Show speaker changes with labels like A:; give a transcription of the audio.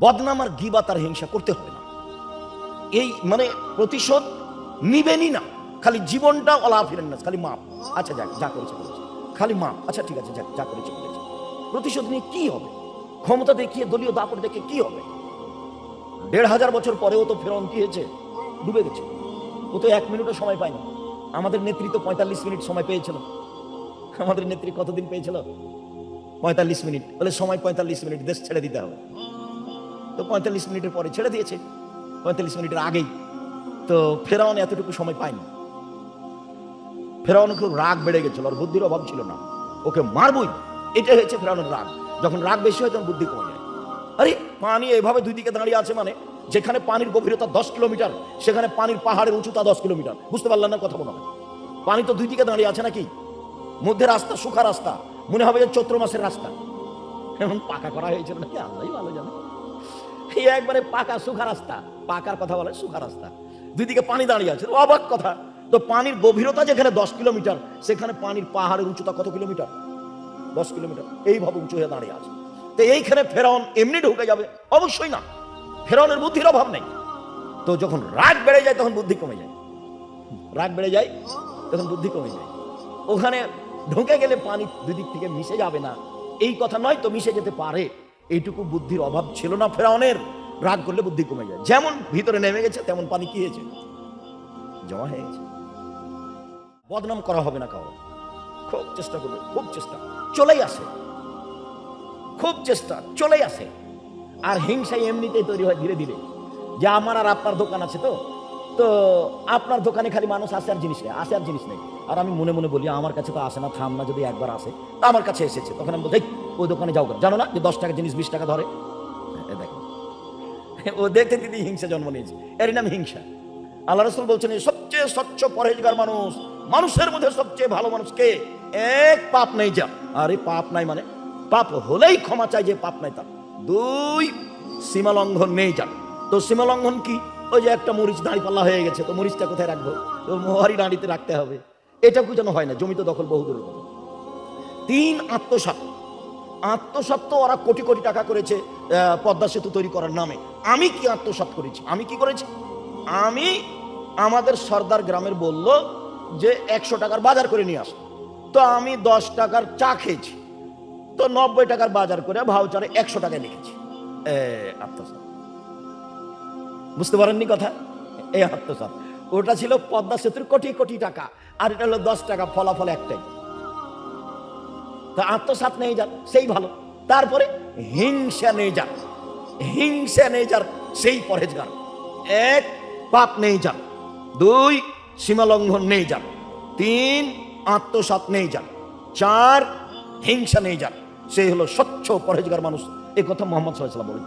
A: বদনাম আর গীবাত আর হিংসা করতে হবে না। এই মানে প্রতিশোধ নিবেনই না, খালি জীবনটা ওলা ফিরেন না, খালি মাপ। আচ্ছা যাক, যা করেছে করেছে, খালি মাপ। আচ্ছা ঠিক আছে, যাক, যা করেছে করেছে। প্রতিশোধ নিয়ে কি হবে? ক্ষমতা দেখিয়ে, দলীয় দাপট দেখে কি হবে? ১৫০০ বছর পরেও তো ফেরাউন কি হয়েছে? ডুবে গেছে। ও তো 1 মিনিটও সময় পায়নি। আমাদের নেত্রী তো ৪৫ মিনিট সময় পেয়েছিল। আমাদের নেত্রী কতদিন পেয়েছিল? ৪৫ মিনিট। বলে সময় ৪৫ মিনিট, দেশ ছেড়ে দিতে হবে। তো ৪৫ মিনিটের পরে ছেড়ে দিয়েছে, ৪৫ মিনিটের আগেই। তো ফেরাউন এতটুকু সময় পায়নি। ফেরাউন খুব রাগ বেড়ে গেছিল, আর বুদ্ধির অভাব ছিল না, ওকে মারবই। এটা হয়েছে ফেরাউনের রাগ। যখন রাগ বেশি হয় তখন বুদ্ধি কমে যায়। আরে পানি এভাবে দুই দিকে দাঁড়িয়ে আছে, মানে যেখানে পানির গভীরতা 10 কিলোমিটার, সেখানে পানির পাহাড়ের উঁচুতা 10 কিলোমিটার। বুঝতে পারলেন না কথা? মনে হয় পানি তো দুই দিকে দাঁড়িয়ে আছে নাকি? মধ্যে রাস্তা, সুখা রাস্তা, মনে হবে যে চৈত্র মাসের রাস্তা। এমন পাকা করা হয়েছিল নাকি আল্লাহই ভালো জানে। এই একবারে পাকা সুখা রাস্তা, পাকার কথা বলে সুখা রাস্তা, দুই দিকে পানি দাঁড়িয়ে আছে। অবাক কথা, তো পানির গভীরতা যেখানে 10 কিলোমিটার, সেখানে পানির পাহাড়ের উঁচুতা কত কিলোমিটার? 10 কিলোমিটার। এইভাবে উঁচু হয়ে দাঁড়িয়ে আছে। তো এইখানে ফেরাউন এমনি ঢুকে যাবে? অবশ্যই না, ফেরাউনের বুদ্ধির অভাব নেই। তো যখন রাগ বেড়ে যায় তখন বুদ্ধি কমে যায়, রাগ বেড়ে যায় তখন বুদ্ধি কমে যায়। ওখানে ঢুকে গেলে পানি দুই দিক থেকে মিশে যাবে না, এই কথা নয়, তো মিশে যেতে পারে। এইটুকু বুদ্ধির অভাব ছিল না ফেরাউনের। রাগ করলে বুদ্ধি কমে যায়। যেমন ভিতরে নেমে গেছে, তেমন পানি কি হয়েছে? জমা হয়ে গেছে। বদনাম করা হবে না কারো, খুব চেষ্টা করবে, খুব চেষ্টা চলেই আসে, খুব চেষ্টা চলেই আসে। আর হিংসা এমনিতেই তৈরি হয় ধীরে ধীরে। যে আমার আর আপনার দোকান আছে, তো তো আপনার দোকানে খালি মানুষ আসে আর জিনিস নেই, আসে আর জিনিস নেই। আর আমি মনে মনে বলি আমার কাছে তো আসে না, থাম না, যদি একবার আসে তা আমার কাছে এসেছে, তখন আমি বলি ওই দোকানে যাও, জানো না যে 10 টাকা জিনিস 20 টাকা ধরে। দেখো, ও দেখতে দিদি হিংসা জন্ম নিয়েছে, এর নাম হিংসা। আল্লাহ রাসূল বলছেন সবচেয়ে স্বচ্ছ পরহেজগার মানুষ, মানুষের মধ্যে সবচেয়ে ভালো মানুষ কে? এক, পাপ নেই যা। আরে পাপ নাই মানে? পাপ হলেই ক্ষমা চাই, যে পাপ নাই তার। 2, সীমা লঙ্ঘন নেই যা। তো সীমা লঙ্ঘন কি? ওই যে একটা মরিচ দাঁড়িপাল্লা হয়ে গেছে, তো মরিচটা কোথায় রাখবো? তো মোহারি দাঁড়িতে রাখতে হবে। এটা যেন হয় না, জমিতে দখল বহু দূরের কথা। 3, আত্মসাৎ। আত্মসাৎ তো ওরা কোটি কোটি টাকা করেছে পদ্মা সেতু তৈরি করার নামে। আমি কি আত্মসাৎ করেছি? আমি কি করেছি? আমি, আমাদের সর্দার গ্রামের বলল যে 100 টাকার বাজার করে নিয়ে আসো, তো আমি 10 টাকার চা খেয়েছি, তো 90 টাকার বাজার করে ভাউচারে 100 টাকায় লিখেছি। আত্মসাৎ। বুঝতে পারেননি কথা? এই আত্মসাৎ। ওটা ছিল পদ্মা সেতুর কোটি কোটি টাকা, আর এটা হলো 10 টাকা, ফলাফল একটাই। তা আত্মসাৎ নেই যার, সেই ভালো। তারপরে হিংসা নেই যার, হিংসা নেই যার, সেই পরহেজগার। 1, পাপ নেই যার। 2, সীমা লঙ্ঘন নেই যার। 3, আত্মসাৎ নেই যার। 4, হিংসা নেই যার, সেই হলো স্বচ্ছ পরহেজগার মানুষ। এ কথা মুহাম্মদ সাল্লাল্লাহু আলাইহি ওয়াসাল্লাম বলেন।